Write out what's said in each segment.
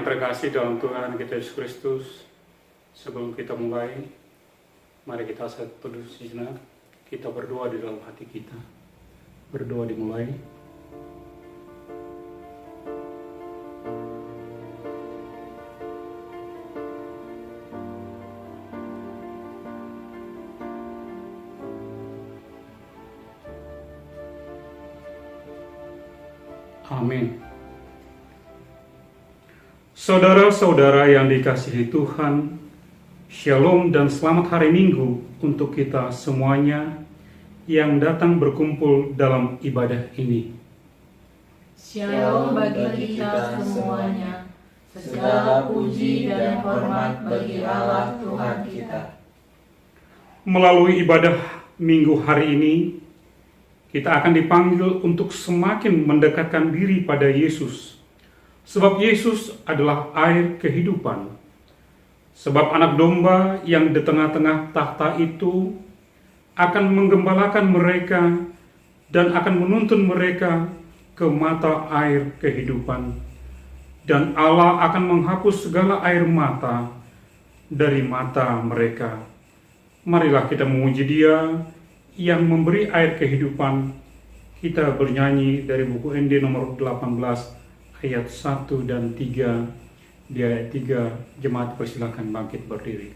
terkasih dalam Tuhan kita Yesus Kristus, sebelum kita mulai, mari kita teduh sejenak. Kita berdoa di dalam hati kita. Berdoa dimulai. Amin. Saudara-saudara yang dikasihi Tuhan, Shalom dan selamat hari Minggu untuk kita semuanya yang datang berkumpul dalam ibadah ini. Shalom bagi kita semuanya. Segala puji dan hormat bagi Allah Tuhan kita. Melalui ibadah Minggu hari ini, kita akan dipanggil untuk semakin mendekatkan diri pada Yesus. Sebab Yesus adalah air kehidupan. Sebab anak domba yang di tengah-tengah takhta itu akan menggembalakan mereka dan akan menuntun mereka ke mata air kehidupan. Dan Allah akan menghapus segala air mata dari mata mereka. Marilah kita memuji Dia yang memberi air kehidupan. Kita bernyanyi dari buku ND nomor 18 ayat 1 dan 3. Di ayat 3, jemaat persilakan bangkit berdiri.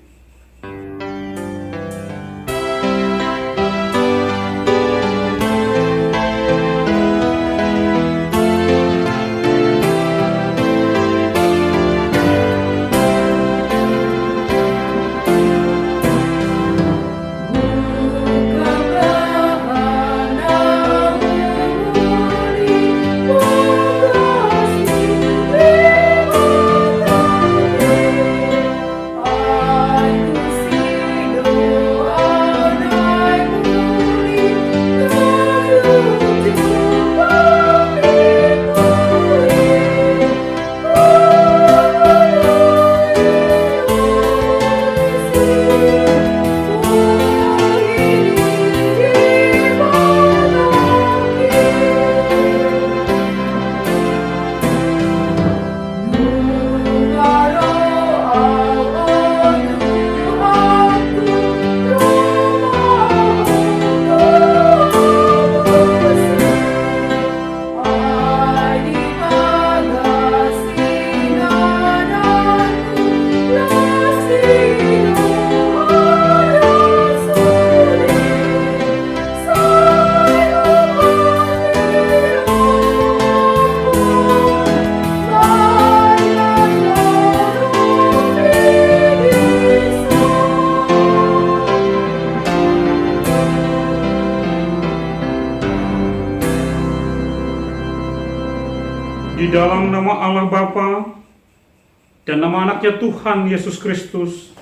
Di dalam nama Allah Bapa dan nama anaknya Tuhan Yesus Kristus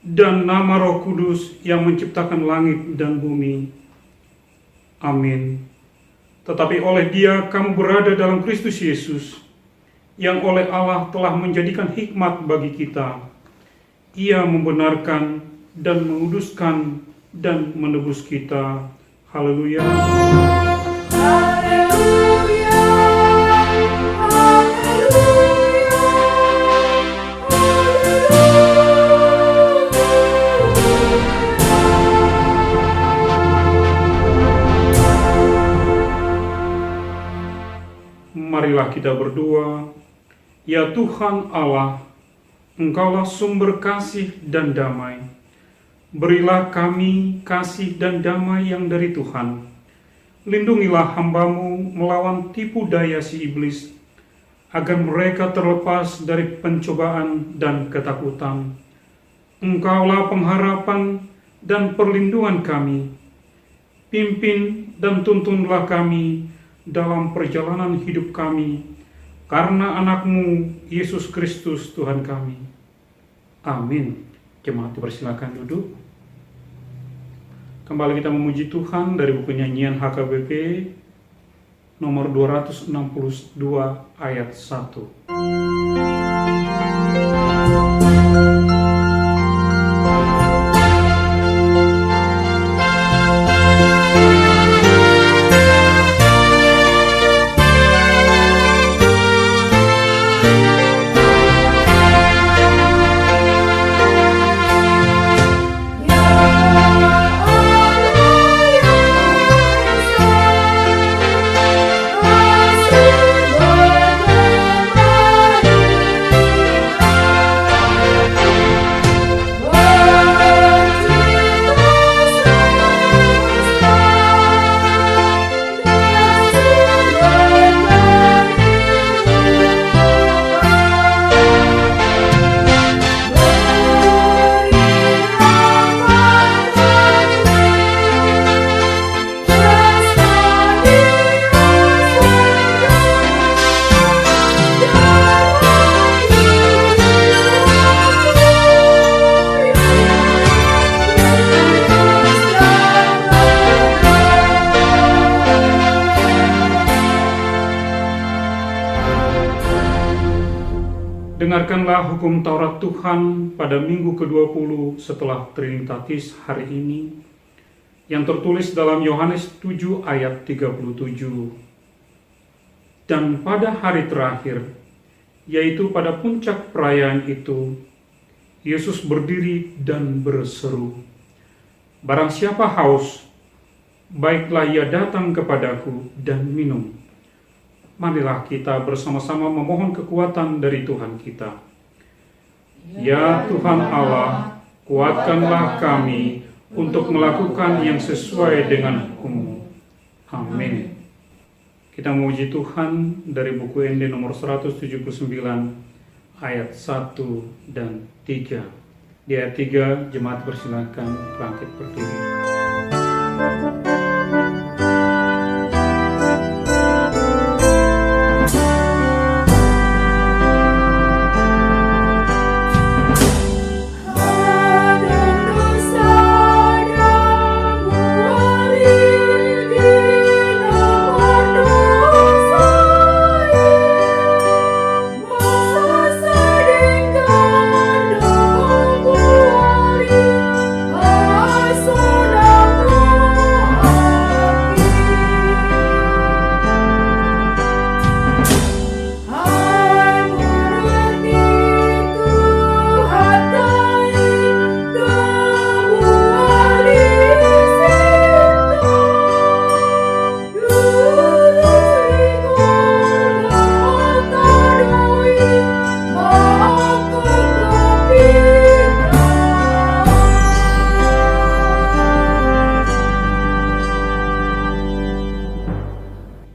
dan nama Roh Kudus yang menciptakan langit dan bumi. Amin. Tetapi oleh Dia kamu berada dalam Kristus Yesus, yang oleh Allah telah menjadikan hikmat bagi kita. Ia membenarkan dan menguduskan dan menebus kita. Haleluya. Marilah kita berdoa. Ya Tuhan Allah, Engkaulah sumber kasih dan damai. Berilah kami kasih dan damai yang dari Tuhan. Lindungilah hamba-Mu melawan tipu daya si iblis, agar mereka terlepas dari pencobaan dan ketakutan. Engkaulah pengharapan dan perlindungan kami. Pimpin dan tuntunlah kami dalam perjalanan hidup kami, karena anak-Mu Yesus Kristus Tuhan kami. Amin. Jemaat dipersilakan duduk. Kembali kita memuji Tuhan dari buku nyanyian HKBP nomor 262 ayat 1. Dengarkanlah hukum Taurat Tuhan pada minggu ke-20 setelah Trinitatis hari ini, yang tertulis dalam Yohanes 7 ayat 37. Dan pada hari terakhir, yaitu pada puncak perayaan itu, Yesus berdiri dan berseru, "Barang siapa haus, baiklah ia datang kepadaku dan minum." Marilah kita bersama-sama memohon kekuatan dari Tuhan kita. Ya Tuhan Allah, kuatkanlah kami untuk melakukan yang sesuai dengan hukum-Mu. Amin. Kita memuji Tuhan dari buku ND nomor 179 ayat 1 dan 3. Di ayat 3, jemaat persilakan bangkit berdiri.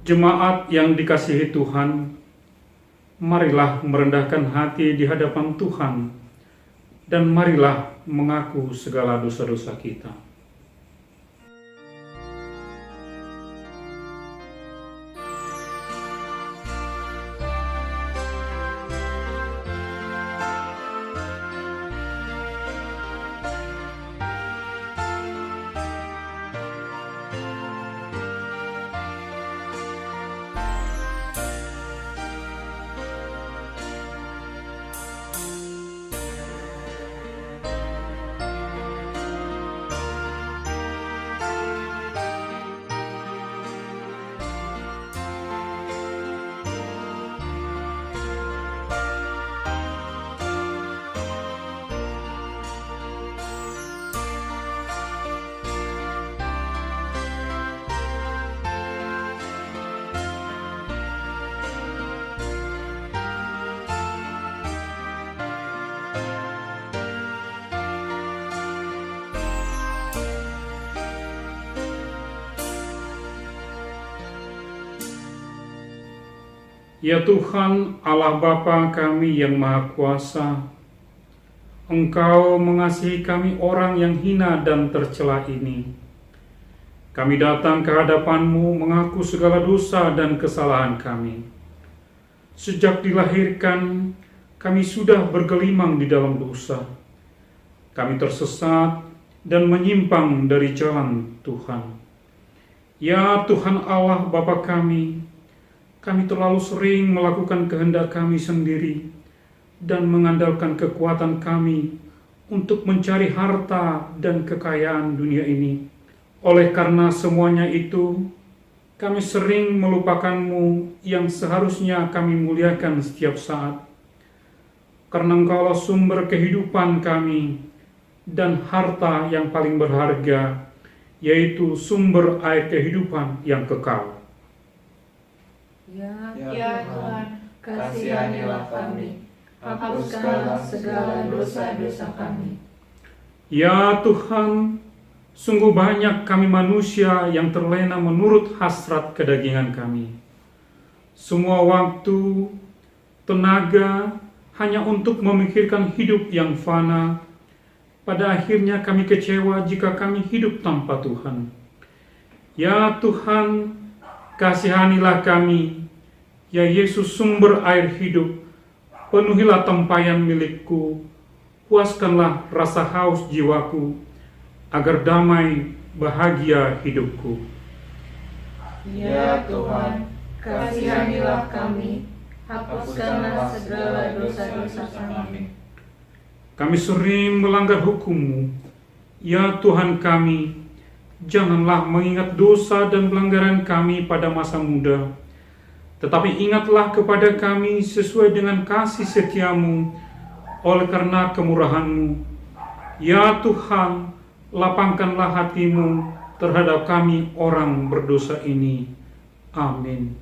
Jemaat yang dikasihi Tuhan, marilah merendahkan hati di hadapan Tuhan, dan marilah mengaku segala dosa-dosa kita. Ya Tuhan, Allah Bapa kami yang Maha Kuasa, Engkau mengasihi kami orang yang hina dan tercela ini. Kami datang ke hadapan-Mu mengaku segala dosa dan kesalahan kami. Sejak dilahirkan, kami sudah bergelimang di dalam dosa. Kami tersesat dan menyimpang dari jalan Tuhan. Ya Tuhan Allah Bapa kami terlalu sering melakukan kehendak kami sendiri dan mengandalkan kekuatan kami untuk mencari harta dan kekayaan dunia ini. Oleh karena semuanya itu, kami sering melupakan-Mu yang seharusnya kami muliakan setiap saat. Karena Engkaulah sumber kehidupan kami dan harta yang paling berharga, yaitu sumber air kehidupan yang kekal. Ya Tuhan, kasihanilah kami, hapuskanlah segala dosa-dosa kami. Ya Tuhan, sungguh banyak kami manusia yang terlena menurut hasrat kedagingan kami. Semua waktu, tenaga, hanya untuk memikirkan hidup yang fana. Pada akhirnya kami kecewa jika kami hidup tanpa Tuhan. Ya Tuhan, kasihanilah kami. Ya Yesus, sumber air hidup, penuhilah tempayan milikku, puaskanlah rasa haus jiwaku, agar damai bahagia hidupku. Ya Tuhan, kasihanilah kami, hapuskanlah segala dosa-dosa kami. Kami sering melanggar hukum-Mu, ya Tuhan kami. Janganlah mengingat dosa dan pelanggaran kami pada masa muda, tetapi ingatlah kepada kami sesuai dengan kasih setia-Mu, oleh karena kemurahan-Mu. Ya Tuhan, lapangkanlah hati-Mu terhadap kami orang berdosa ini. Amin.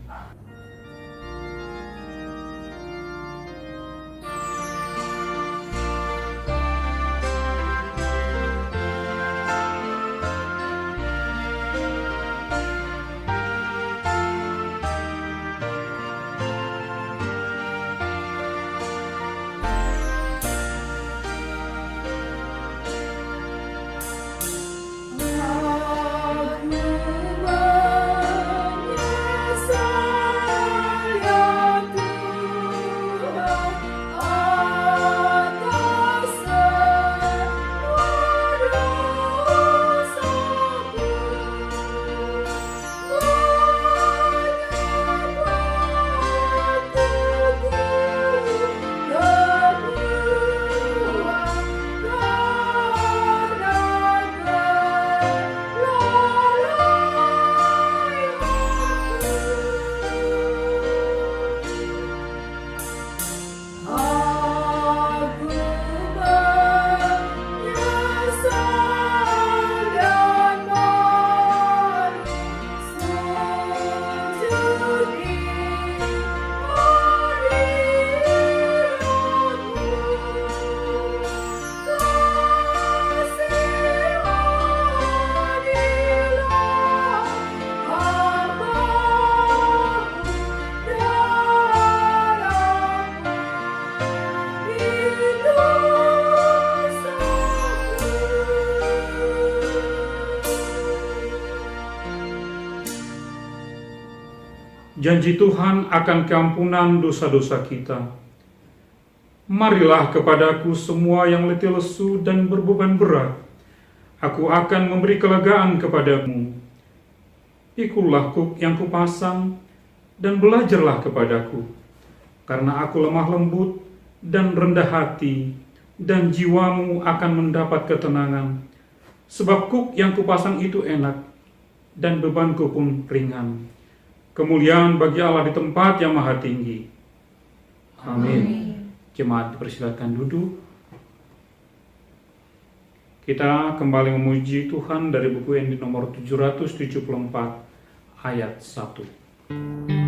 Janji Tuhan akan keampunan dosa-dosa kita. Marilah kepadaku semua yang letih lesu dan berbeban berat. Aku akan memberi kelegaan kepadamu. Pikulah kuk yang kupasang dan belajarlah kepadaku. Karena aku lemah lembut dan rendah hati, dan jiwamu akan mendapat ketenangan. Sebab kuk yang kupasang itu enak, dan bebanku pun ringan. Kemuliaan bagi Allah di tempat yang maha tinggi. Amin. Jemaat dipersilakan duduk. Kita kembali memuji Tuhan dari buku yang di nomor 774 ayat 1.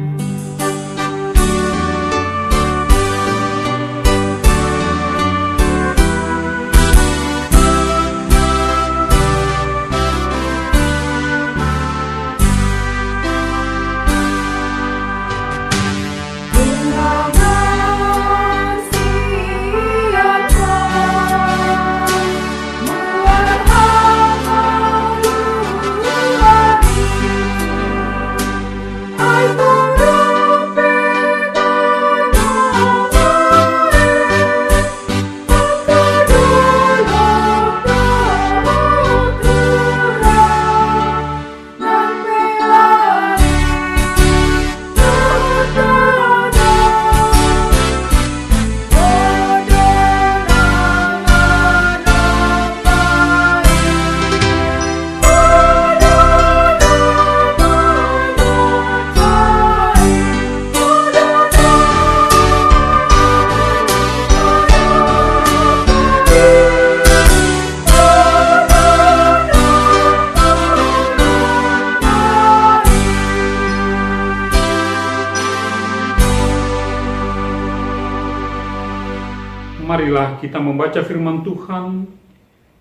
Marilah kita membaca firman Tuhan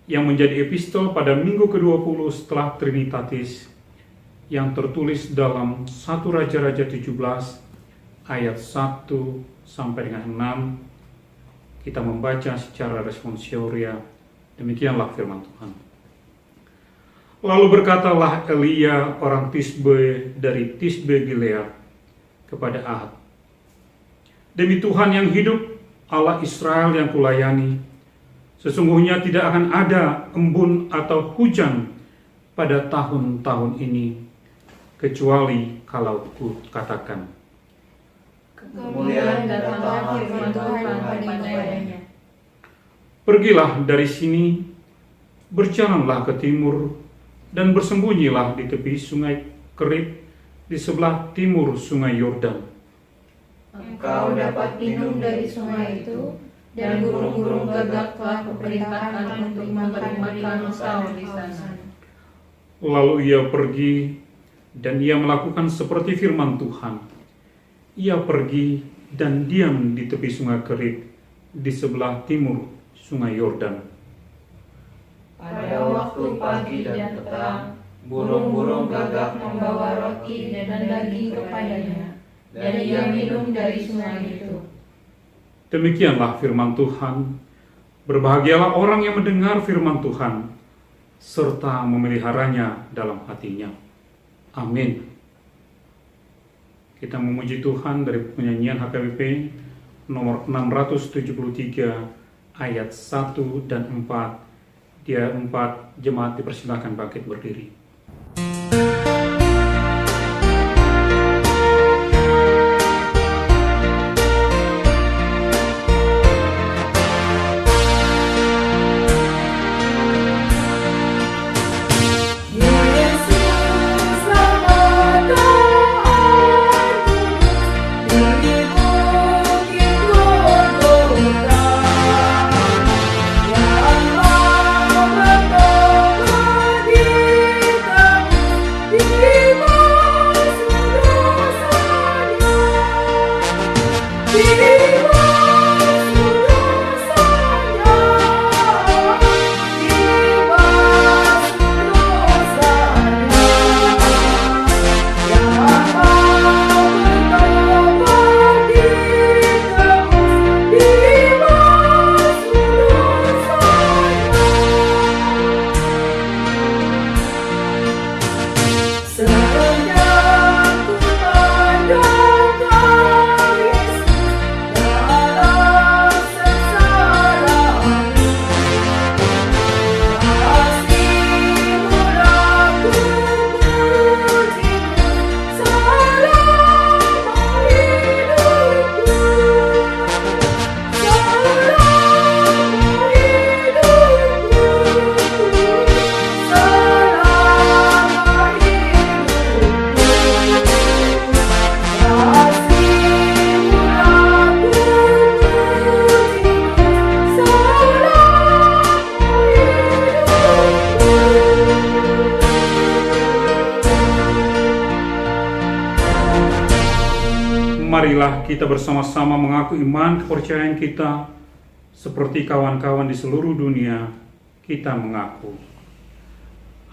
yang menjadi epistol pada minggu ke-20 setelah Trinitatis, yang tertulis dalam 1 Raja-Raja 17 ayat 1 sampai dengan 6. Kita membaca secara responsoria. Demikianlah firman Tuhan. Lalu berkatalah Elia orang Tisbe dari Tisbe Gilead kepada Ahab, "Demi Tuhan yang hidup, Allah Israel yang kulayani, sesungguhnya tidak akan ada embun atau hujan pada tahun-tahun ini, kecuali kalau ku katakan. Kemudian datanglah firman Tuhan kepadanya. Pergilah dari sini, berjalanlah ke timur, dan bersembunyilah di tepi sungai Kerit di sebelah timur sungai Yordan. Engkau dapat minum dari sungai itu, dan burung-burung gagak telah kuperintahkan untuk makan engkau di sana. Lalu ia pergi, dan ia melakukan seperti firman Tuhan. Ia pergi dan diam di tepi sungai Kerit di sebelah timur sungai Yordan. Pada waktu pagi dan petang, burung-burung gagak membawa roti dan daging kepadanya, dan ia minum dari sungai itu. Demikianlah firman Tuhan. Berbahagialah orang yang mendengar firman Tuhan, serta memeliharanya dalam hatinya. Amin. Kita memuji Tuhan dari penyanyian HKBP nomor 673 ayat 1 dan 4. Dia 4, jemaat dipersilakan bangkit berdiri. Marilah kita bersama-sama mengaku iman kepercayaan kita seperti kawan-kawan di seluruh dunia. Kita mengaku,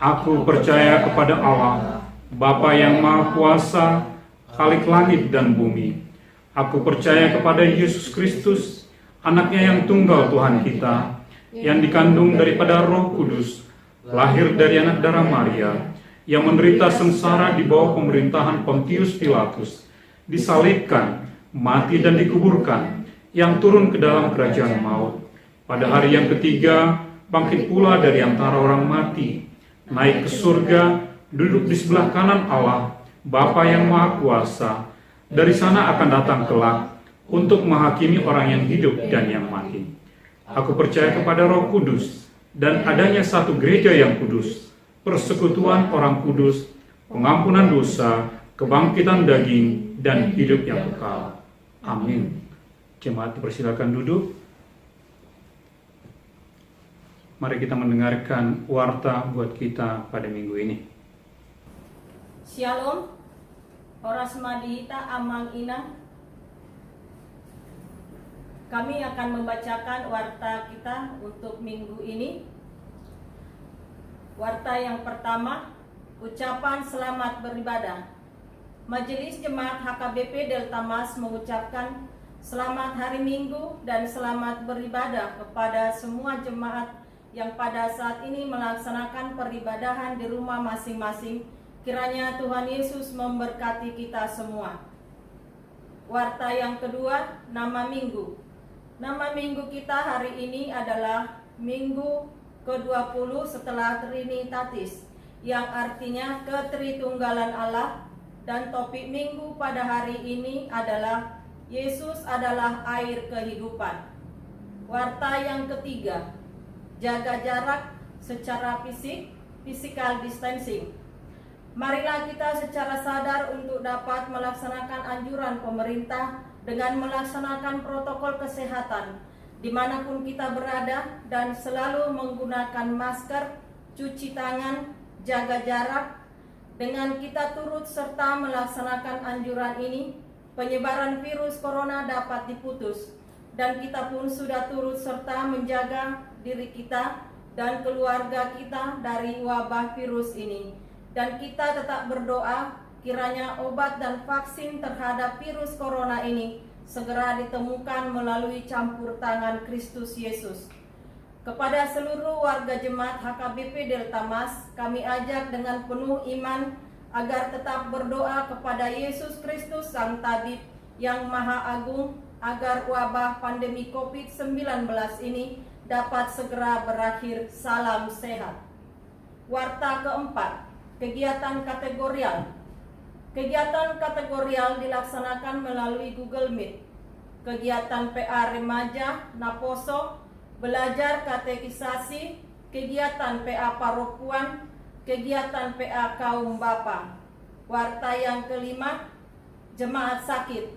aku percaya kepada Allah, Bapa yang Maha Kuasa, Khalik langit dan bumi. Aku percaya kepada Yesus Kristus, Anaknya yang tunggal Tuhan kita, yang dikandung daripada Roh Kudus, lahir dari anak darah Maria, yang menderita sengsara di bawah pemerintahan Pontius Pilatus, disalibkan, mati dan dikuburkan, yang turun ke dalam kerajaan maut. Pada hari yang ketiga, bangkit pula dari antara orang mati, naik ke surga, duduk di sebelah kanan Allah, Bapa yang Maha Kuasa. Dari sana akan datang kelak untuk menghakimi orang yang hidup dan yang mati. Aku percaya kepada Roh Kudus dan adanya satu gereja yang kudus, persekutuan orang kudus, pengampunan dosa, kebangkitan daging, dan hidup yang kekal. Amin. Jemaat dipersilakan duduk. Mari kita mendengarkan warta buat kita pada minggu ini. Shalom, oras madita amang ina. Kami akan membacakan warta kita untuk minggu ini. Warta yang pertama, ucapan selamat beribadah. Majelis Jemaat HKBP Delta Mas mengucapkan selamat hari Minggu dan selamat beribadah kepada semua jemaat yang pada saat ini melaksanakan peribadahan di rumah masing-masing. Kiranya Tuhan Yesus memberkati kita semua. Warta yang kedua, nama minggu. Nama minggu kita hari ini adalah Minggu ke-20 setelah Trinitatis, yang artinya Ketritunggalan Allah. Dan topik minggu pada hari ini adalah Yesus adalah air kehidupan. Warta yang ketiga, jaga jarak secara fisik, physical distancing. Marilah kita secara sadar untuk dapat melaksanakan anjuran pemerintah dengan melaksanakan protokol kesehatan dimanapun kita berada dan selalu menggunakan masker, cuci tangan, jaga jarak. Dengan kita turut serta melaksanakan anjuran ini, penyebaran virus corona dapat diputus dan kita pun sudah turut serta menjaga diri kita dan keluarga kita dari wabah virus ini. Dan kita tetap berdoa kiranya obat dan vaksin terhadap virus corona ini segera ditemukan melalui campur tangan Kristus Yesus. Kepada seluruh warga jemaat HKBP Delta Mas, kami ajak dengan penuh iman agar tetap berdoa kepada Yesus Kristus Sang Tabib yang Maha Agung agar wabah pandemi COVID-19 ini dapat segera berakhir. Salam sehat. Warta keempat, kegiatan kategorial. Kegiatan kategorial dilaksanakan melalui Google Meet. Kegiatan PA Remaja, Naposo, belajar katekisasi, kegiatan PA Parokuan, kegiatan PA Kaum Bapa. Warta yang kelima, jemaat sakit.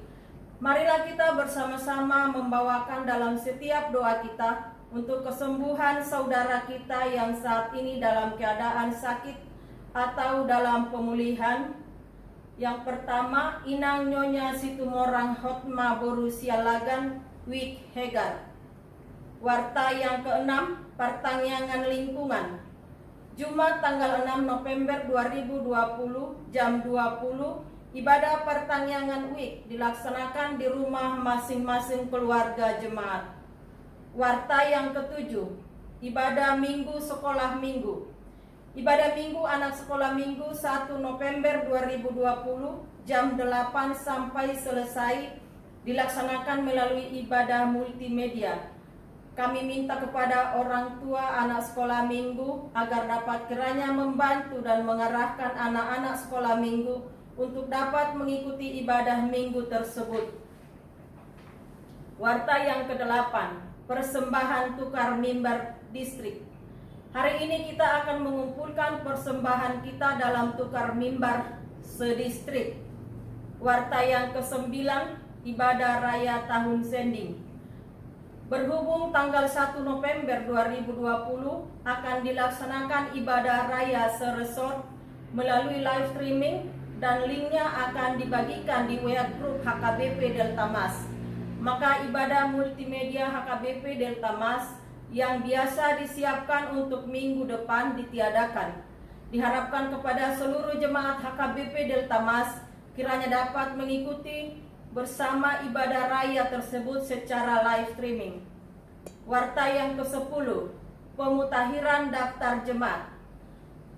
Marilah kita bersama-sama membawakan dalam setiap doa kita untuk kesembuhan saudara kita yang saat ini dalam keadaan sakit atau dalam pemulihan. Yang pertama, Inang Nyonya Situmorang Hotma Borusia Lagan Wik Hegar. Warta yang keenam, pertangyangan lingkungan. Jumat tanggal 6 November 2020 jam 20, ibadah pertangyangan Wik dilaksanakan di rumah masing-masing keluarga jemaat. Warta yang ketujuh, ibadah minggu sekolah minggu. Ibadah minggu anak sekolah minggu 1 November 2020 jam 8 sampai selesai dilaksanakan melalui ibadah multimedia. Kami minta kepada orang tua anak sekolah minggu agar dapat kiranya membantu dan mengarahkan anak-anak sekolah minggu untuk dapat mengikuti ibadah minggu tersebut. Warta yang ke-8, persembahan tukar mimbar distrik. Hari ini kita akan mengumpulkan persembahan kita dalam tukar mimbar sedistrik. Warta yang ke-9, ibadah raya tahun sending. Berhubung tanggal 1 November 2020 akan dilaksanakan ibadah raya seresort melalui live streaming dan linknya akan dibagikan di WA Group HKBP Delta Mas. Maka ibadah multimedia HKBP Delta Mas yang biasa disiapkan untuk minggu depan ditiadakan. Diharapkan kepada seluruh jemaat HKBP Delta Mas kiranya dapat mengikuti bersama ibadah raya tersebut secara live streaming. Warta yang ke-10, pemutahiran daftar jemaat.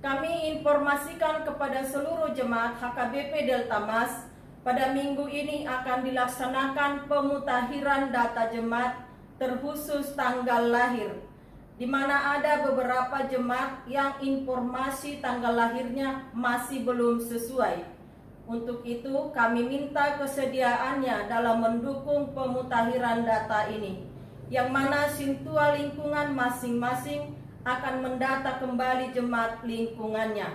Kami informasikan kepada seluruh jemaat HKBP Delta Mas pada minggu ini akan dilaksanakan pemutahiran data jemaat terkhusus tanggal lahir, di mana ada beberapa jemaat yang informasi tanggal lahirnya masih belum sesuai. Untuk itu kami minta kesediaannya dalam mendukung pemutahiran data ini, yang mana sintua lingkungan masing-masing akan mendata kembali jemaat lingkungannya.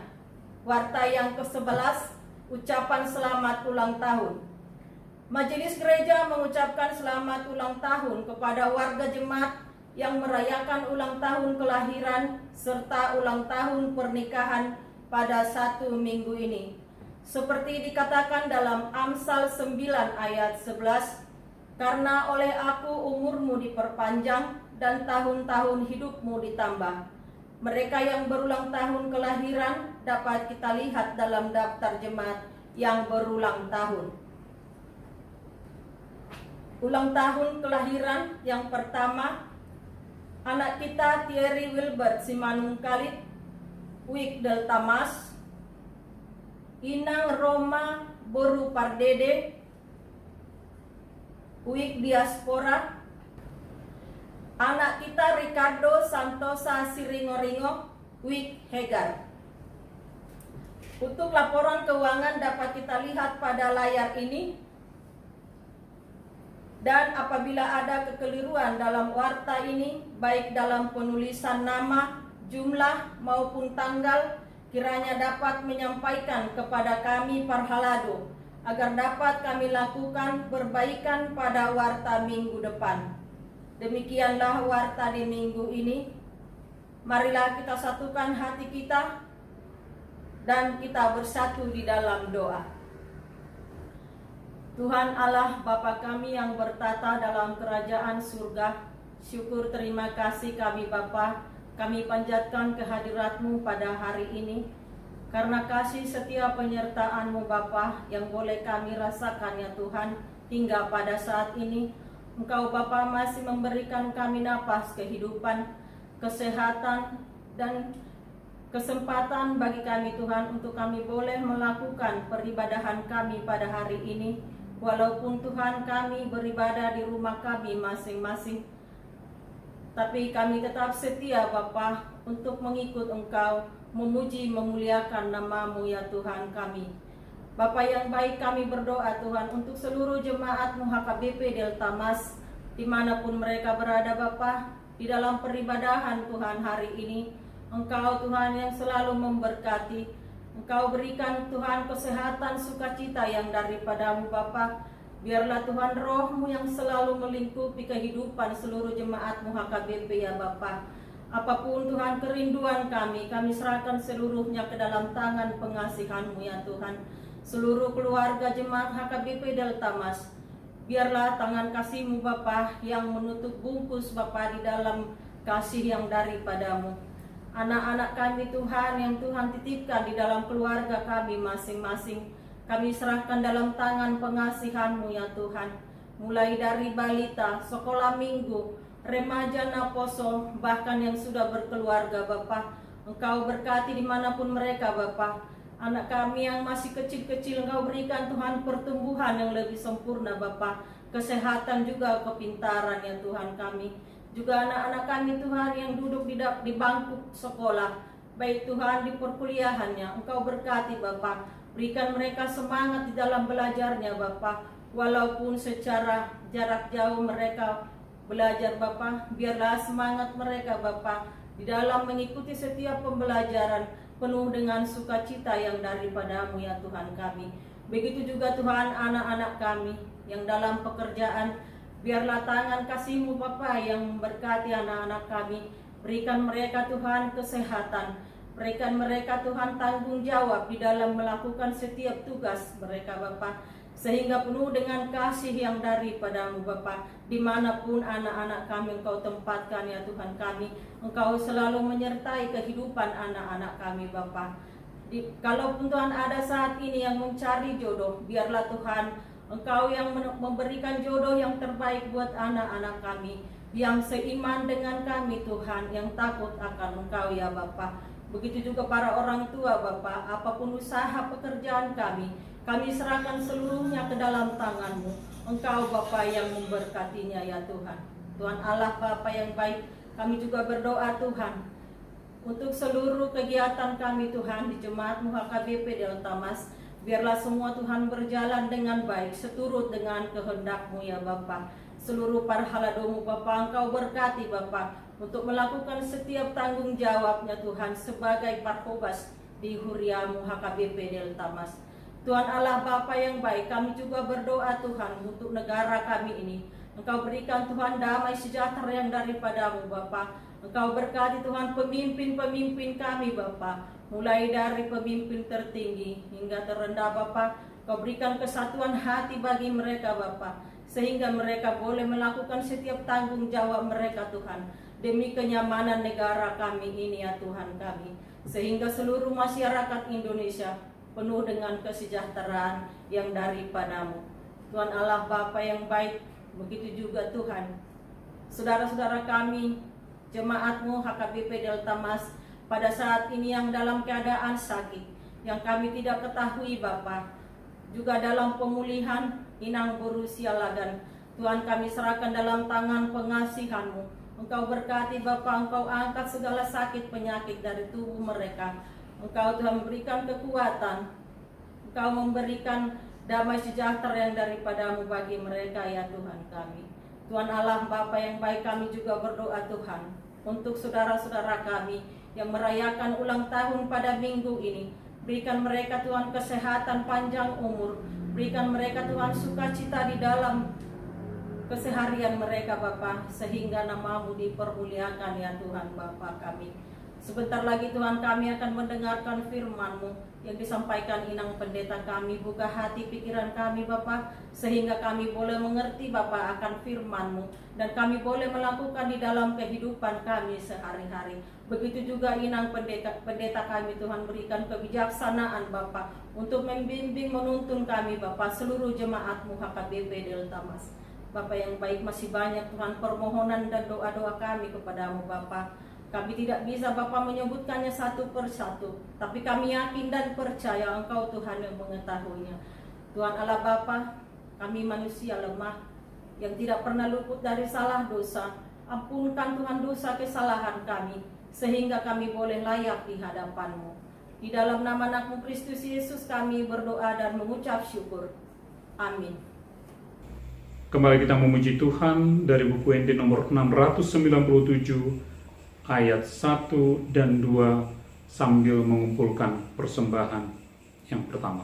Warta yang ke-11, ucapan selamat ulang tahun. Majelis Gereja mengucapkan selamat ulang tahun kepada warga jemaat yang merayakan ulang tahun kelahiran serta ulang tahun pernikahan pada 1 minggu ini. Seperti dikatakan dalam Amsal 9 ayat 11, karena oleh aku umurmu diperpanjang dan tahun-tahun hidupmu ditambah. Mereka yang berulang tahun kelahiran dapat kita lihat dalam daftar jemaat yang berulang tahun. Ulang tahun kelahiran yang pertama, anak kita Thierry Wilbert Simanung Kalit, Wik Delta Mas. Inang Roma Boru Pardede, Wik Diaspora. Anak kita Ricardo Santosa Siringo-Ringo, Wik Hegar. Untuk laporan keuangan dapat kita lihat pada layar ini. Dan apabila ada kekeliruan dalam warta ini, baik dalam penulisan nama, jumlah maupun tanggal, kiranya dapat menyampaikan kepada kami Parhalado, agar dapat kami lakukan perbaikan pada warta minggu depan. Demikianlah warta di minggu ini. Marilah kita satukan hati kita dan kita bersatu di dalam doa. Tuhan Allah Bapa kami yang bertata dalam kerajaan surga, syukur terima kasih kami Bapa, kami panjatkan kehadirat-Mu pada hari ini. Karena kasih setia penyertaan-Mu Bapa yang boleh kami rasakan ya Tuhan, hingga pada saat ini Engkau Bapa masih memberikan kami napas kehidupan, kesehatan, dan kesempatan bagi kami Tuhan untuk kami boleh melakukan peribadahan kami pada hari ini. Walaupun Tuhan kami beribadah di rumah kami masing-masing, tapi kami tetap setia Bapa untuk mengikut Engkau, memuji memuliakan nama-Mu ya Tuhan kami. Bapa yang baik, kami berdoa Tuhan untuk seluruh jemaat-Mu HKBP Delta Mas dimanapun mereka berada Bapa, di dalam peribadahan Tuhan hari ini. Engkau Tuhan yang selalu memberkati, Engkau berikan Tuhan kesehatan, sukacita yang daripada-Mu Bapa. Biarlah Tuhan roh-Mu yang selalu melingkupi kehidupan seluruh jemaat-Mu HKBP ya Bapa. Apapun Tuhan kerinduan kami serahkan seluruhnya ke dalam tangan pengasihan-Mu ya Tuhan. Seluruh keluarga jemaat HKBP Delta Mas, biarlah tangan kasih-Mu Bapa yang menutup bungkus Bapa di dalam kasih yang daripada-Mu. Anak-anak kami Tuhan yang Tuhan titipkan di dalam keluarga kami masing-masing, kami serahkan dalam tangan pengasihan-Mu ya Tuhan. Mulai dari balita, sekolah minggu, remaja, naposo, bahkan yang sudah berkeluarga Bapa. Engkau berkati dimanapun mereka Bapa. Anak kami yang masih kecil-kecil Engkau berikan Tuhan pertumbuhan yang lebih sempurna Bapa. Kesehatan juga kepintaran ya Tuhan kami. Juga anak-anak kami Tuhan yang duduk di bangku sekolah, baik Tuhan di perkuliahannya, Engkau berkati Bapa. Berikan mereka semangat di dalam belajarnya Bapa. Walaupun secara jarak jauh mereka belajar Bapa, biarlah semangat mereka Bapa di dalam mengikuti setiap pembelajaran penuh dengan sukacita yang daripada-Mu ya Tuhan kami. Begitu juga Tuhan anak-anak kami yang dalam pekerjaan, biarlah tangan kasih-Mu Bapa yang memberkati anak-anak kami. Berikan mereka Tuhan kesehatan, berikan mereka Tuhan tanggung jawab di dalam melakukan setiap tugas mereka Bapa, sehingga penuh dengan kasih yang daripada-Mu Bapa. Dimanapun anak-anak kami Engkau tempatkan ya Tuhan kami, Engkau selalu menyertai kehidupan anak-anak kami Bapa. Kalaupun Tuhan ada saat ini yang mencari jodoh, biarlah Tuhan Engkau yang memberikan jodoh yang terbaik buat anak-anak kami, yang seiman dengan kami Tuhan, yang takut akan Engkau ya Bapa. Begitu juga para orang tua Bapa, apapun usaha pekerjaan kami serahkan seluruhnya ke dalam tangan-Mu. Engkau Bapa yang memberkatinya ya Tuhan. Tuhan Allah Bapa yang baik, kami juga berdoa Tuhan untuk seluruh kegiatan kami Tuhan di Jemaat-Mu HKBP Delta Mas. Biarlah semua Tuhan berjalan dengan baik, seturut dengan kehendak-Mu ya Bapa. Seluruh Parhalado-Mu Bapa, Engkau berkati Bapa untuk melakukan setiap tanggung jawabnya Tuhan sebagai Parkobas di Huria-Mu HKBP Delta Mas. Tuhan Allah Bapa yang baik, kami juga berdoa Tuhan untuk negara kami ini. Engkau berikan Tuhan damai sejahtera yang daripada-Mu Bapa. Engkau berkati Tuhan pemimpin-pemimpin kami Bapa, mulai dari pemimpin tertinggi hingga terendah Bapa. Kau berikan kesatuan hati bagi mereka Bapa, sehingga mereka boleh melakukan setiap tanggung jawab mereka Tuhan, demi kenyamanan negara kami ini ya Tuhan kami. Sehingga seluruh masyarakat Indonesia penuh dengan kesejahteraan yang daripada-Mu. Tuhan Allah Bapa yang baik, begitu juga Tuhan saudara-saudara kami, jemaat-Mu HKBP Delta Mas, pada saat ini yang dalam keadaan sakit, yang kami tidak ketahui Bapa, juga dalam pemulihan inang berusia lagan, Tuhan kami serahkan dalam tangan pengasihan-Mu. Engkau berkati Bapa, Engkau angkat segala sakit penyakit dari tubuh mereka. Engkau Tuhan memberikan kekuatan, Engkau memberikan damai sejahtera yang daripadamu bagi mereka ya Tuhan kami. Tuhan Allah Bapa yang baik, kami juga berdoa Tuhan untuk saudara-saudara kami yang merayakan ulang tahun pada minggu ini. Berikan mereka Tuhan kesehatan, panjang umur. Berikan mereka Tuhan sukacita di dalam keseharian mereka Bapa, sehingga nama-Mu dipermuliakan ya Tuhan Bapa kami. Sebentar lagi Tuhan kami akan mendengarkan firman-Mu yang disampaikan Inang Pendeta kami. Buka hati pikiran kami Bapa, sehingga kami boleh mengerti Bapa akan firman-Mu, dan kami boleh melakukan di dalam kehidupan kami sehari-hari. Begitu juga Inang Pendeta kami Tuhan, berikan kebijaksanaan Bapa untuk membimbing menuntun kami Bapa, seluruh jemaat-Mu HKBP Delta Mas. Bapa yang baik, masih banyak Tuhan permohonan dan doa-doa kami kepadamu Bapa. Kami tidak bisa Bapa menyebutkannya satu persatu, tapi kami yakin dan percaya Engkau Tuhan yang mengetahuinya. Tuhan Allah Bapa, kami manusia lemah yang tidak pernah luput dari salah dosa. Ampunkan Tuhan dosa kesalahan kami, sehingga kami boleh layak di hadapan-Mu. Di dalam nama anak-Mu Kristus Yesus kami berdoa dan mengucap syukur. Amin. Kembali kita memuji Tuhan dari buku ND nomor 697 ayat 1 dan 2 sambil mengumpulkan persembahan yang pertama.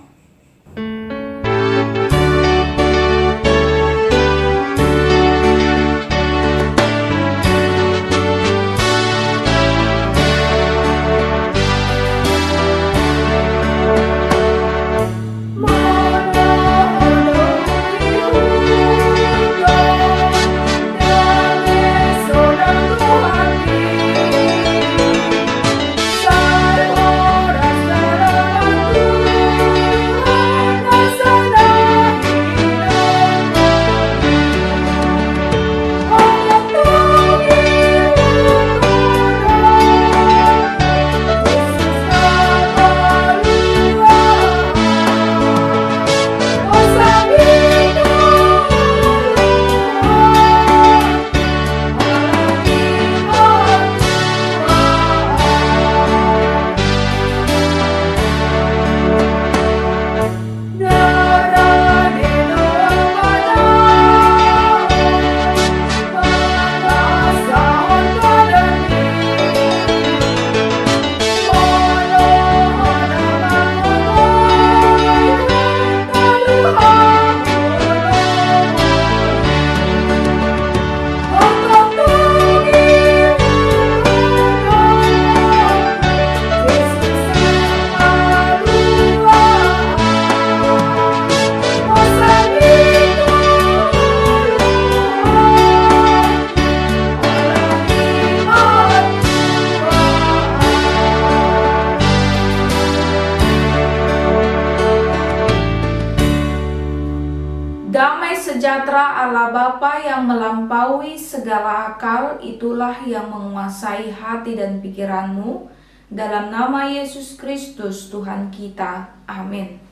Sejahtera Allah Bapa yang melampaui segala akal, itulah yang menguasai hati dan pikiranmu, dalam nama Yesus Kristus Tuhan kita. Amin.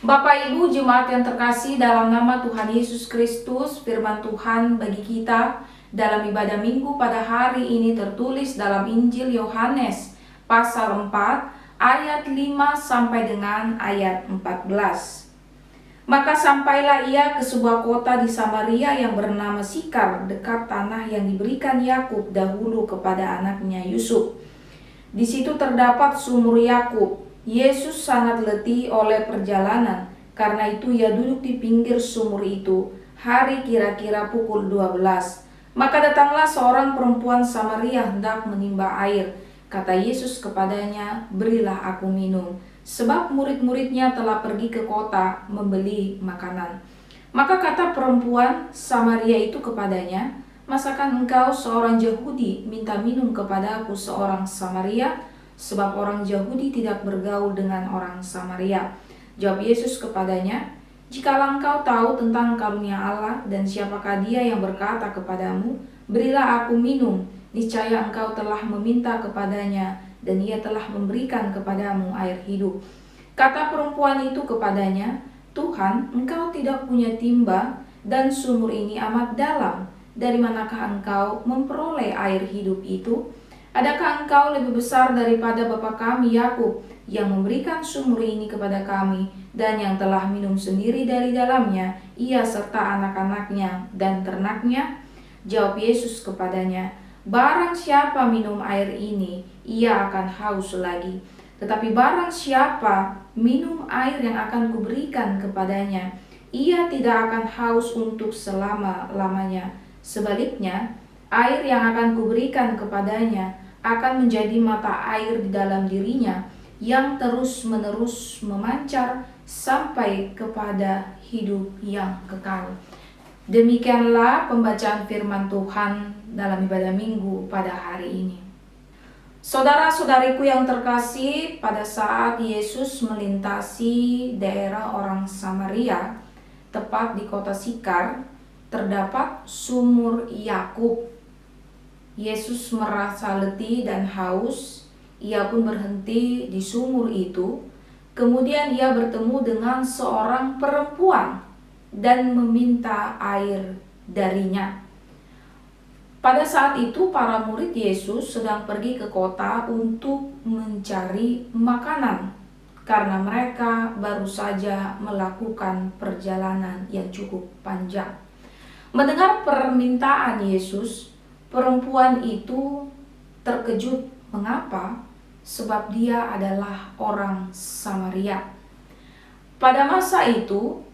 Bapak Ibu jemaat yang terkasih, dalam nama Tuhan Yesus Kristus, firman Tuhan bagi kita dalam ibadah minggu pada hari ini tertulis dalam Injil Yohanes pasal 4 ayat 5 sampai dengan ayat 14. Maka sampailah ia ke sebuah kota di Samaria yang bernama Sikar, dekat tanah yang diberikan Yakub dahulu kepada anaknya Yusuf. Di situ terdapat sumur Yakub. Yesus sangat letih oleh perjalanan, karena itu ia duduk di pinggir sumur itu. Hari kira-kira pukul 12. Maka datanglah seorang perempuan Samaria hendak menimba air. Kata Yesus kepadanya, "Berilah aku minum." Sebab murid-muridnya telah pergi ke kota membeli makanan. Maka kata perempuan Samaria itu kepadanya, "Masakan engkau seorang Yahudi minta minum kepada aku seorang Samaria? Sebab orang Yahudi tidak bergaul dengan orang Samaria." Jawab Yesus kepadanya, "Jikalau engkau tahu tentang karunia Allah dan siapakah dia yang berkata kepadamu, 'Berilah aku minum,' niscaya engkau telah meminta kepadanya, dan ia telah memberikan kepadamu air hidup." Kata perempuan itu kepadanya, "Tuhan, engkau tidak punya timba, dan sumur ini amat dalam. Dari manakah engkau memperoleh air hidup itu?" Adakah engkau lebih besar daripada bapa kami Yakub yang memberikan sumur ini kepada kami dan yang telah minum sendiri dari dalamnya, ia serta anak-anaknya dan ternaknya?" Jawab Yesus kepadanya, "Barang siapa minum air ini, ia akan haus lagi. Tetapi barang siapa minum air yang akan kuberikan kepadanya, ia tidak akan haus untuk selama-lamanya. Sebaliknya, air yang akan kuberikan kepadanya akan menjadi mata air di dalam dirinya yang terus-menerus memancar sampai kepada hidup yang kekal." Demikianlah pembacaan firman Tuhan dalam ibadah minggu pada hari ini. Saudara-saudariku yang terkasih, pada saat Yesus melintasi daerah orang Samaria, tepat di kota Sikar, terdapat sumur Yakub. Yesus merasa letih dan haus, ia pun berhenti di sumur itu. Kemudian ia bertemu dengan seorang perempuan dan meminta air darinya. Pada saat itu para murid Yesus sedang pergi ke kota untuk mencari makanan karena mereka baru saja melakukan perjalanan yang cukup panjang. Mendengar permintaan Yesus, perempuan itu terkejut. Mengapa? Sebab dia adalah orang Samaria. Pada masa itu,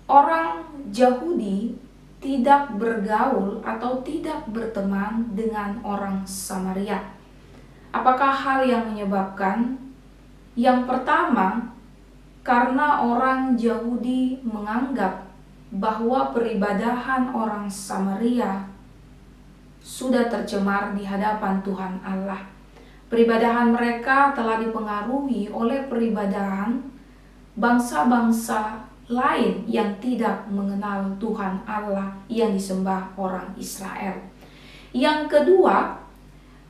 orang Yahudi tidak bergaul atau tidak berteman dengan orang Samaria. Apakah hal yang menyebabkan? Yang pertama, karena orang Yahudi menganggap bahwa peribadahan orang Samaria sudah tercemar di hadapan Tuhan Allah. Peribadahan mereka telah dipengaruhi oleh peribadahan bangsa-bangsa lain yang tidak mengenal Tuhan Allah yang disembah orang Israel. Yang kedua,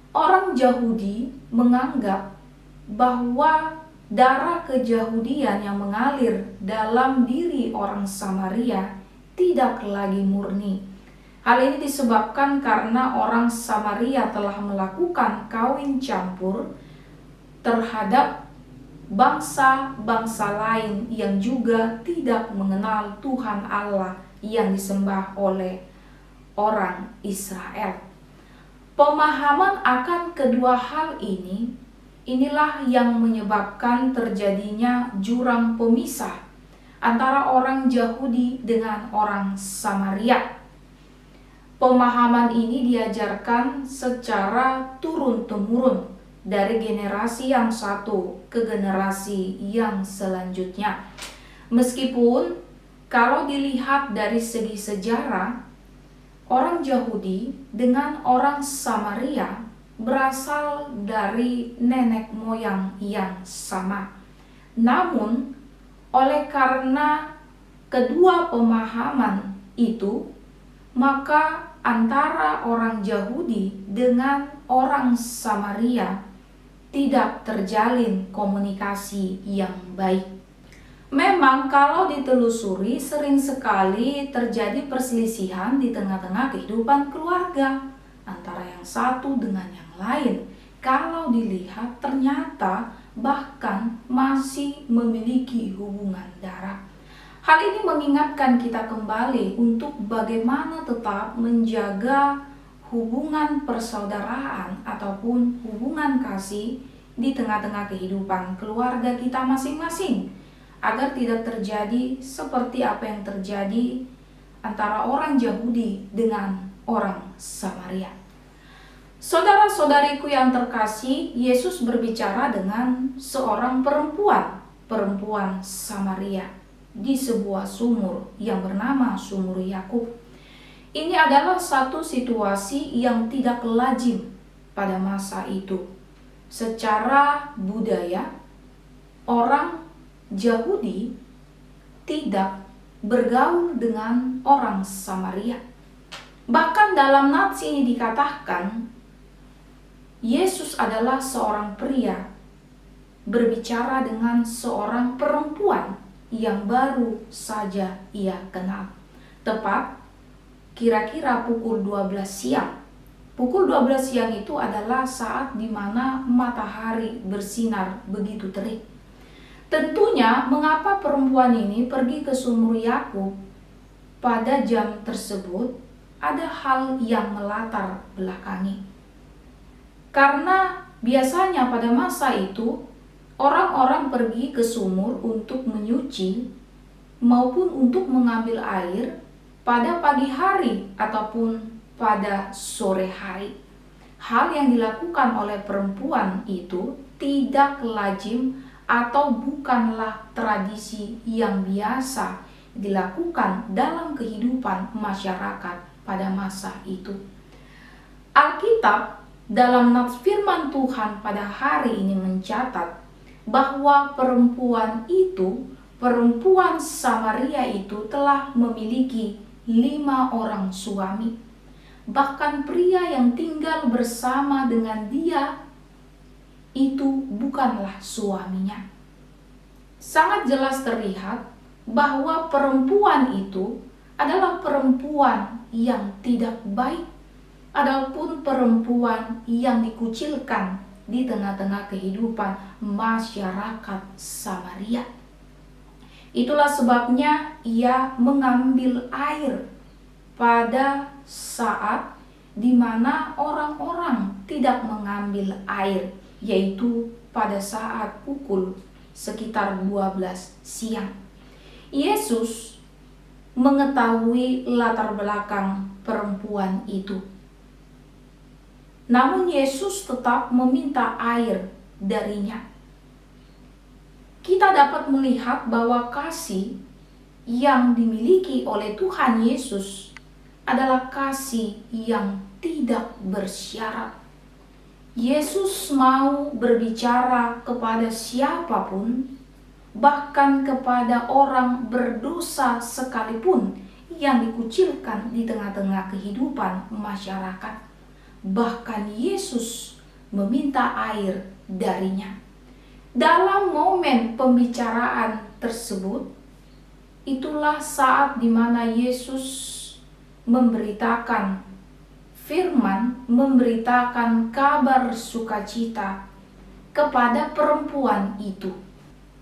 orang Yahudi menganggap bahwa darah keyahudian yang mengalir dalam diri orang Samaria tidak lagi murni. Hal ini disebabkan karena orang Samaria telah melakukan kawin campur terhadap bangsa-bangsa lain yang juga tidak mengenal Tuhan Allah yang disembah oleh orang Israel. Pemahaman akan kedua hal ini, inilah yang menyebabkan terjadinya jurang pemisah antara orang Yahudi dengan orang Samaria. Pemahaman ini diajarkan secara turun-temurun dari generasi yang satu ke generasi yang selanjutnya. Meskipun kalau dilihat dari segi sejarah, orang Yahudi dengan orang Samaria berasal dari nenek moyang yang sama. Namun, oleh karena kedua pemahaman itu, maka antara orang Yahudi dengan orang Samaria tidak terjalin komunikasi yang baik. Memang kalau ditelusuri sering sekali terjadi perselisihan di tengah-tengah kehidupan keluarga antara yang satu dengan yang lain. Kalau dilihat ternyata bahkan masih memiliki hubungan darah. Hal ini mengingatkan kita kembali untuk bagaimana tetap menjaga hubungan persaudaraan ataupun hubungan kasih di tengah-tengah kehidupan keluarga kita masing-masing, agar tidak terjadi seperti apa yang terjadi antara orang Yahudi dengan orang Samaria. Saudara-saudariku yang terkasih, Yesus berbicara dengan seorang perempuan Samaria di sebuah sumur yang bernama Sumur Yakub. Ini adalah satu situasi yang tidak lazim pada masa itu. Secara budaya, orang Yahudi tidak bergaul dengan orang Samaria. Bahkan dalam nats ini dikatakan, Yesus adalah seorang pria berbicara dengan seorang perempuan yang baru saja ia kenal. Tepat kira-kira pukul 12 siang, Pukul 12 siang itu adalah saat di mana matahari bersinar begitu terik. Tentunya mengapa perempuan ini pergi ke sumur Yakub pada jam tersebut, ada hal yang melatar belakangi. Karena biasanya pada masa itu orang-orang pergi ke sumur untuk menyuci maupun untuk mengambil air pada pagi hari ataupun pada sore hari. Hal yang dilakukan oleh perempuan itu tidak lazim atau bukanlah tradisi yang biasa dilakukan dalam kehidupan masyarakat pada masa itu. Alkitab dalam nats firman Tuhan pada hari ini mencatat bahwa perempuan Samaria itu telah memiliki 5 orang suami. Bahkan pria yang tinggal bersama dengan dia itu bukanlah suaminya. Sangat jelas terlihat bahwa perempuan itu adalah perempuan yang tidak baik, ataupun perempuan yang dikucilkan di tengah-tengah kehidupan masyarakat Samaria. Itulah sebabnya ia mengambil air pada saat di mana orang-orang tidak mengambil air, yaitu pada saat pukul sekitar 12 siang. Yesus mengetahui latar belakang perempuan itu. Namun Yesus tetap meminta air darinya. Kita dapat melihat bahwa kasih yang dimiliki oleh Tuhan Yesus adalah kasih yang tidak bersyarat. Yesus mau berbicara kepada siapapun, bahkan kepada orang berdosa sekalipun yang dikucilkan di tengah-tengah kehidupan masyarakat. Bahkan Yesus meminta air darinya. Dalam momen pembicaraan tersebut, itulah saat di mana Yesus memberitakan firman, memberitakan kabar sukacita kepada perempuan itu.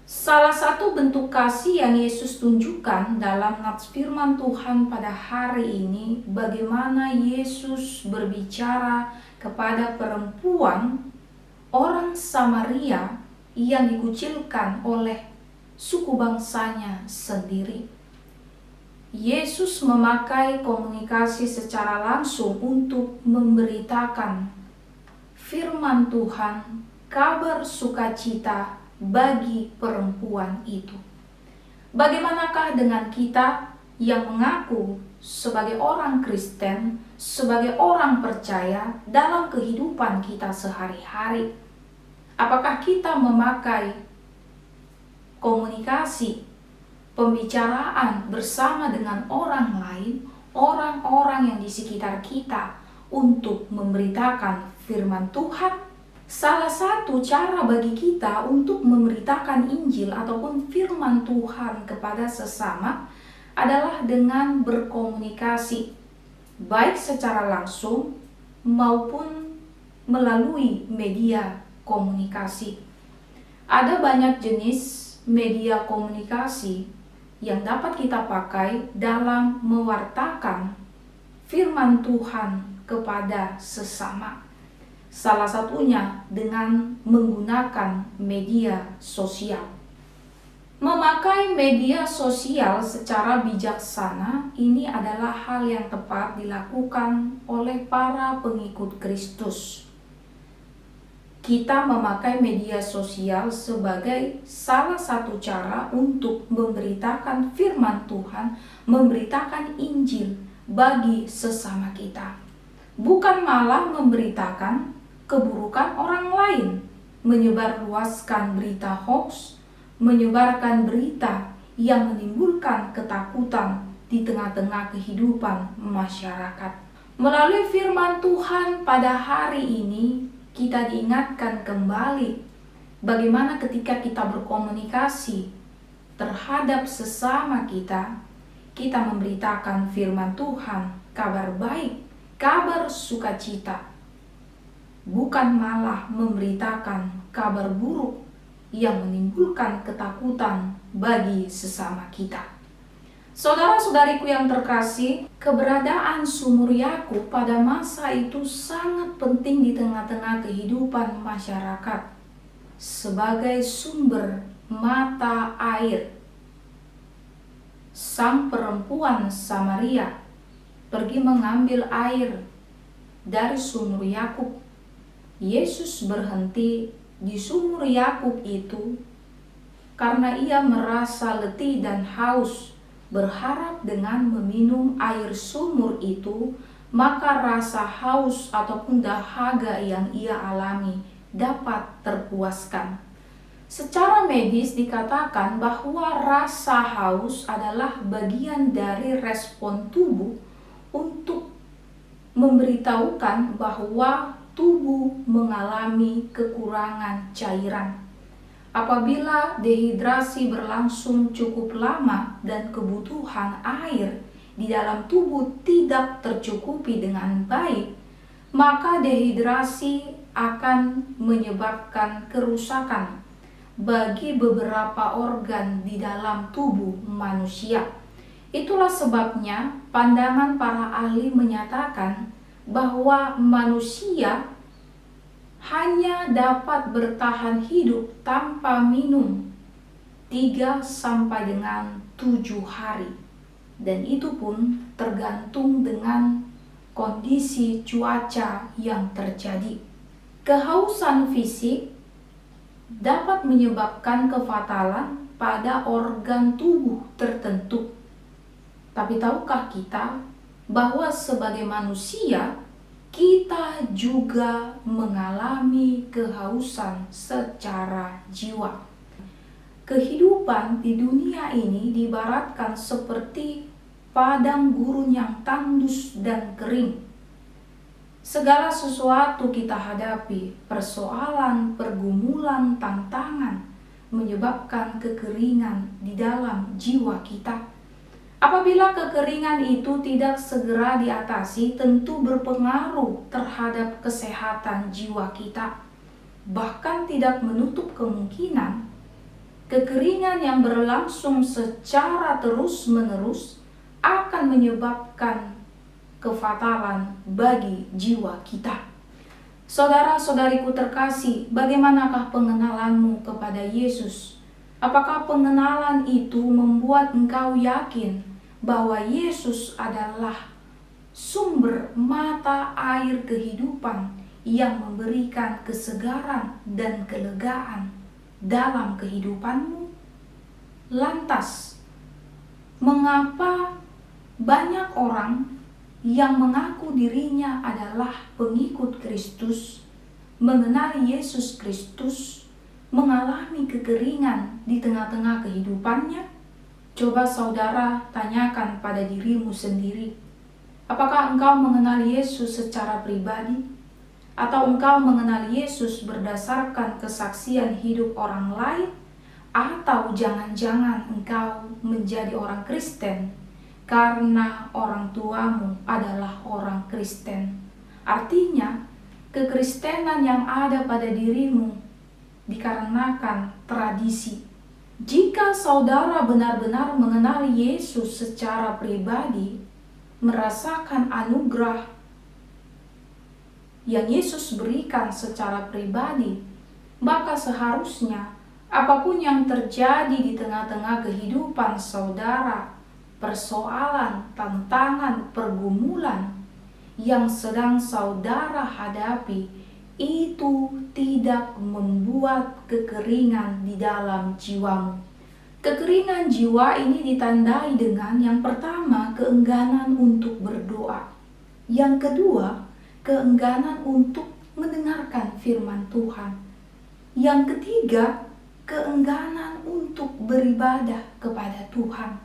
Salah satu bentuk kasih yang Yesus tunjukkan dalam nats firman Tuhan pada hari ini, bagaimana Yesus berbicara kepada perempuan orang Samaria yang dikucilkan oleh suku bangsanya sendiri. Yesus memakai komunikasi secara langsung untuk memberitakan firman Tuhan, kabar sukacita bagi perempuan itu. Bagaimanakah dengan kita yang mengaku sebagai orang Kristen, sebagai orang percaya dalam kehidupan kita sehari-hari? Apakah kita memakai komunikasi, pembicaraan bersama dengan orang lain, orang-orang yang di sekitar kita untuk memberitakan firman Tuhan? Salah satu cara bagi kita untuk memberitakan Injil ataupun firman Tuhan kepada sesama adalah dengan berkomunikasi, baik secara langsung maupun melalui media komunikasi. Ada banyak jenis media komunikasi yang dapat kita pakai dalam mewartakan firman Tuhan kepada sesama. Salah satunya dengan menggunakan media sosial. Memakai media sosial secara bijaksana ini adalah hal yang tepat dilakukan oleh para pengikut Kristus. Kita memakai media sosial sebagai salah satu cara untuk memberitakan firman Tuhan, memberitakan Injil bagi sesama kita. Bukan malah memberitakan keburukan orang lain, menyebarluaskan berita hoax, menyebarkan berita yang menimbulkan ketakutan di tengah-tengah kehidupan masyarakat. Melalui firman Tuhan pada hari ini, kita diingatkan kembali bagaimana ketika kita berkomunikasi terhadap sesama kita, kita memberitakan firman Tuhan, kabar baik, kabar sukacita bukan malah memberitakan kabar buruk yang menimbulkan ketakutan bagi sesama kita. Saudara-saudariku yang terkasih, keberadaan sumur Yakub pada masa itu sangat penting di tengah-tengah kehidupan masyarakat sebagai sumber mata air. Sang perempuan Samaria pergi mengambil air dari sumur Yakub. Yesus berhenti di sumur Yakub itu karena ia merasa letih dan haus, berharap dengan meminum air sumur itu, maka rasa haus ataupun dahaga yang ia alami dapat terpuaskan. Secara medis dikatakan bahwa rasa haus adalah bagian dari respon tubuh untuk memberitahukan bahwa tubuh mengalami kekurangan cairan. Apabila dehidrasi berlangsung cukup lama dan kebutuhan air di dalam tubuh tidak tercukupi dengan baik, maka dehidrasi akan menyebabkan kerusakan bagi beberapa organ di dalam tubuh manusia. Itulah sebabnya pandangan para ahli menyatakan bahwa manusia hanya dapat bertahan hidup tanpa minum 3 sampai dengan 7 hari. Dan itu pun tergantung dengan kondisi cuaca yang terjadi. Kehausan fisik dapat menyebabkan kefatalan pada organ tubuh tertentu. Tapi tahukah kita bahwa sebagai manusia kita juga mengalami kehausan secara jiwa. Kehidupan di dunia ini diibaratkan seperti padang gurun yang tandus dan kering. Segala sesuatu kita hadapi, persoalan, pergumulan, tantangan, menyebabkan kekeringan di dalam jiwa kita. Apabila kekeringan itu tidak segera diatasi, tentu berpengaruh terhadap kesehatan jiwa kita. Bahkan tidak menutup kemungkinan kekeringan yang berlangsung secara terus-menerus akan menyebabkan kefatalan bagi jiwa kita. Saudara-saudariku terkasih, bagaimanakah pengenalanmu kepada Yesus? Apakah pengenalan itu membuat engkau yakin bahwa Yesus adalah sumber mata air kehidupan yang memberikan kesegaran dan kelegaan dalam kehidupanmu? Lantas, mengapa banyak orang yang mengaku dirinya adalah pengikut Kristus, mengenali Yesus Kristus, mengalami kekeringan di tengah-tengah kehidupannya? Coba saudara tanyakan pada dirimu sendiri. Apakah engkau mengenal Yesus secara pribadi? Atau engkau mengenal Yesus berdasarkan kesaksian hidup orang lain? Atau jangan-jangan engkau menjadi orang Kristen karena orang tuamu adalah orang Kristen? Artinya, kekristenan yang ada pada dirimu dikarenakan tradisi. Jika saudara benar-benar mengenal Yesus secara pribadi, merasakan anugerah yang Yesus berikan secara pribadi, maka seharusnya apapun yang terjadi di tengah-tengah kehidupan saudara, persoalan, tantangan, pergumulan yang sedang saudara hadapi, itu tidak membuat kekeringan di dalam jiwamu. Kekeringan jiwa ini ditandai dengan yang pertama, keengganan untuk berdoa. Yang kedua, keengganan untuk mendengarkan firman Tuhan. Yang ketiga, keengganan untuk beribadah kepada Tuhan.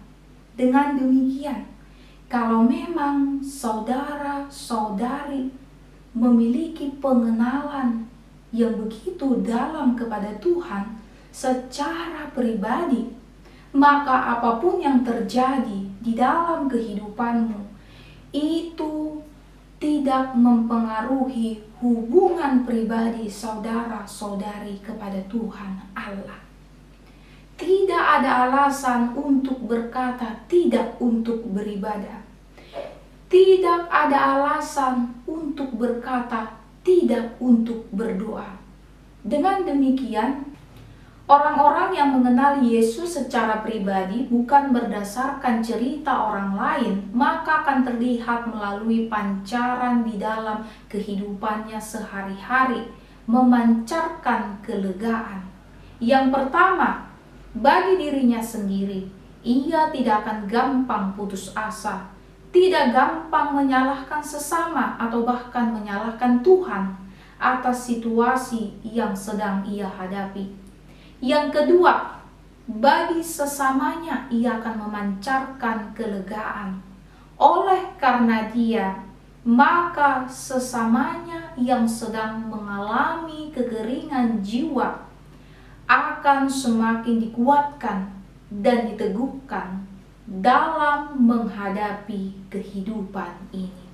Dengan demikian, kalau memang saudara-saudari memiliki pengenalan yang begitu dalam kepada Tuhan secara pribadi, maka apapun yang terjadi di dalam kehidupanmu itu tidak mempengaruhi hubungan pribadi saudara-saudari kepada Tuhan Allah. Tidak ada alasan untuk berkata tidak untuk beribadah. Tidak ada alasan untuk berkata tidak untuk berdoa. Dengan demikian, orang-orang yang mengenali Yesus secara pribadi bukan berdasarkan cerita orang lain, maka akan terlihat melalui pancaran di dalam kehidupannya sehari-hari, memancarkan kelegaan. Yang pertama, bagi dirinya sendiri, ia tidak akan gampang putus asa, tidak gampang menyalahkan sesama atau bahkan menyalahkan Tuhan atas situasi yang sedang ia hadapi. Yang kedua, bagi sesamanya ia akan memancarkan kelegaan. Oleh karena dia, maka sesamanya yang sedang mengalami kekeringan jiwa akan semakin dikuatkan dan diteguhkan dalam menghadapi kehidupan ini.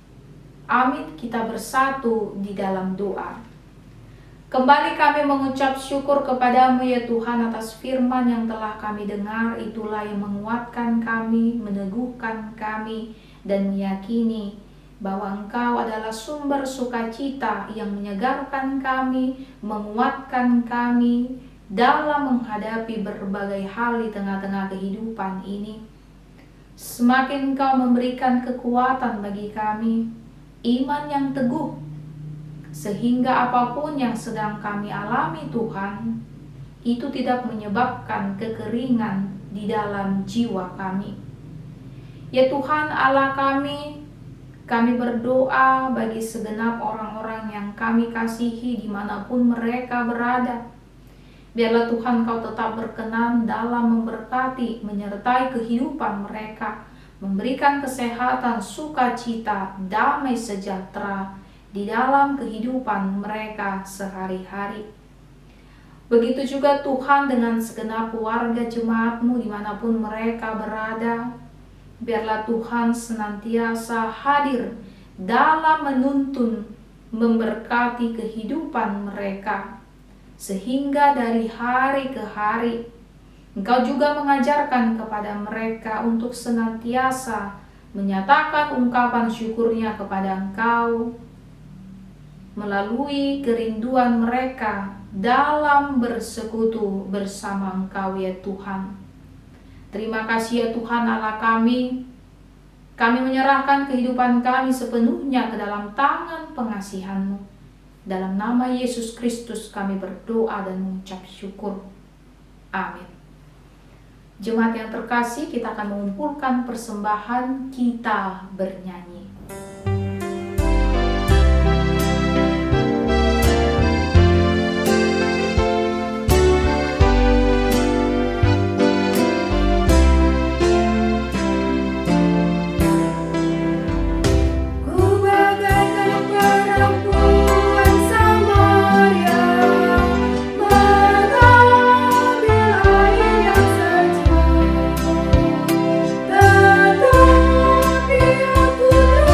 Amin, kita bersatu di dalam doa. Kembali kami mengucap syukur kepadamu ya Tuhan atas firman yang telah kami dengar. Itulah yang menguatkan kami, meneguhkan kami, dan meyakini bahwa Engkau adalah sumber sukacita yang menyegarkan kami, menguatkan kami dalam menghadapi berbagai hal di tengah-tengah kehidupan ini. Semakin Engkau memberikan kekuatan bagi kami, iman yang teguh, sehingga apapun yang sedang kami alami Tuhan, itu tidak menyebabkan kekeringan di dalam jiwa kami. Ya Tuhan Allah kami berdoa bagi segenap orang-orang yang kami kasihi dimanapun mereka berada. Biarlah Tuhan Kau tetap berkenan dalam memberkati, menyertai kehidupan mereka, memberikan kesehatan, sukacita, damai sejahtera di dalam kehidupan mereka sehari-hari. Begitu juga Tuhan dengan segenap warga jemaat-Mu dimanapun mereka berada. Biarlah Tuhan senantiasa hadir dalam menuntun, memberkati kehidupan mereka, sehingga dari hari ke hari Engkau juga mengajarkan kepada mereka untuk senantiasa menyatakan ungkapan syukurnya kepada Engkau melalui kerinduan mereka dalam bersekutu bersama Engkau ya Tuhan. Terima kasih ya Tuhan Allah kami. Kami menyerahkan kehidupan kami sepenuhnya ke dalam tangan pengasihan-Mu. Dalam nama Yesus Kristus kami berdoa dan mengucap syukur. Amin. Jemaat yang terkasih, kita akan mengumpulkan persembahan Kita Bernyanyi. Tetapi aku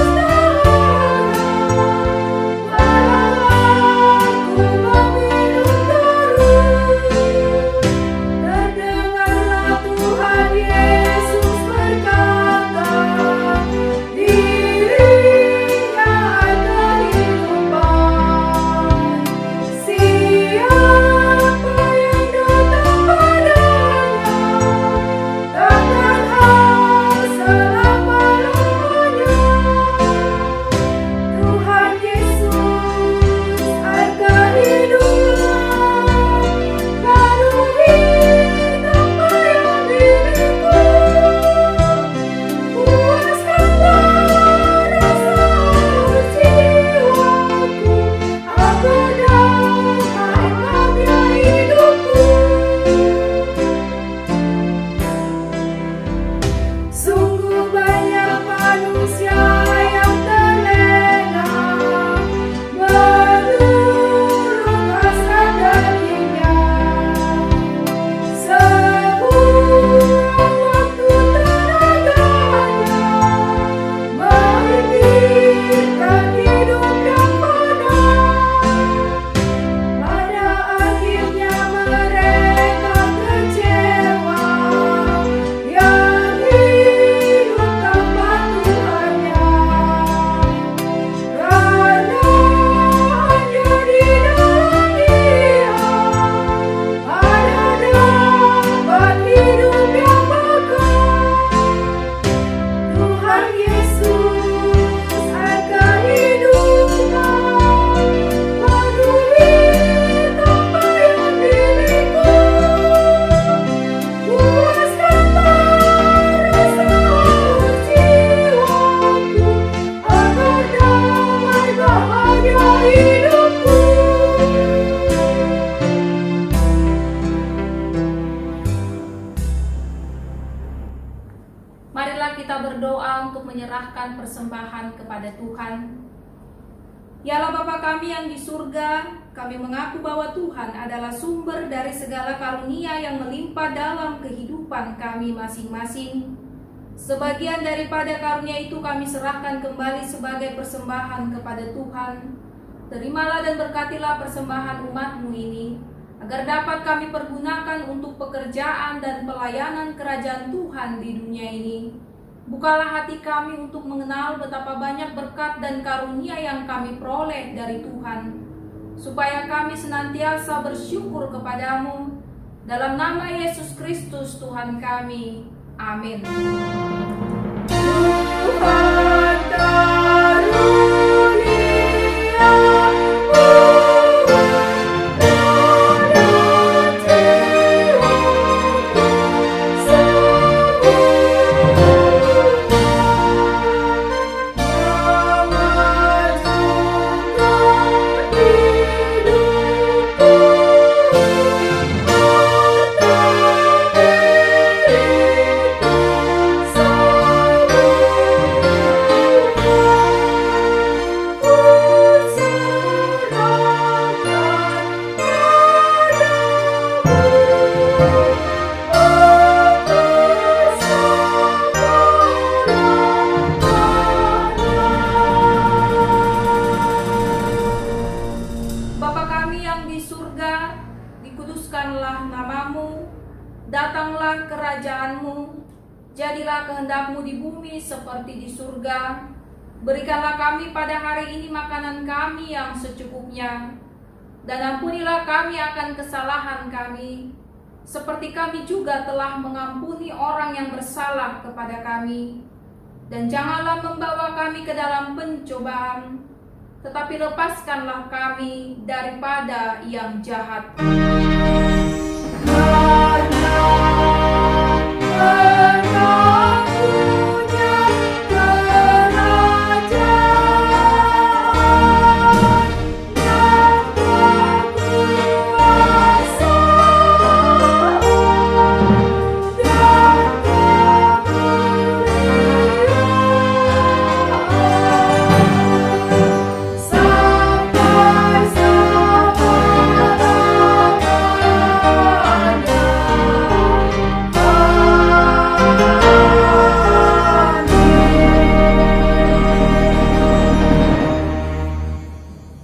kita berdoa untuk menyerahkan persembahan kepada Tuhan. Yalah Bapa kami yang di surga, kami mengaku bahwa Tuhan adalah sumber dari segala karunia yang melimpah dalam kehidupan kami masing-masing. Sebagian daripada karunia itu kami serahkan kembali sebagai persembahan kepada Tuhan. Terimalah dan berkatilah persembahan umat-Mu ini, agar dapat kami pergunakan untuk pekerjaan dan pelayanan kerajaan Tuhan di dunia ini. Bukalah hati kami untuk mengenal betapa banyak berkat dan karunia yang kami peroleh dari Tuhan, supaya kami senantiasa bersyukur kepadamu. Dalam nama Yesus Kristus Tuhan kami. Amin. Tuhan dikuduskanlah namamu, datanglah kerajaan-Mu, jadilah kehendak-Mu di bumi seperti di surga. Berikanlah kami pada hari ini makanan kami yang secukupnya, dan ampunilah kami akan kesalahan kami, seperti kami juga telah mengampuni orang yang bersalah kepada kami. Dan janganlah membawa kami ke dalam pencobaan, tetapi lepaskanlah kami daripada yang jahat.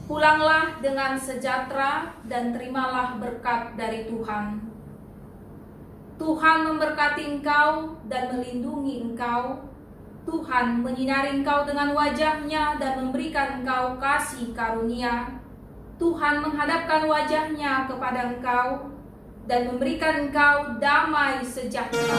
Pulanglah dengan sejahtera dan terimalah berkat dari Tuhan. Tuhan memberkati engkau dan melindungi engkau. Tuhan menyinari engkau dengan wajah-Nya dan memberikan engkau kasih karunia. Tuhan menghadapkan wajah-Nya kepada engkau dan memberikan engkau damai sejahtera.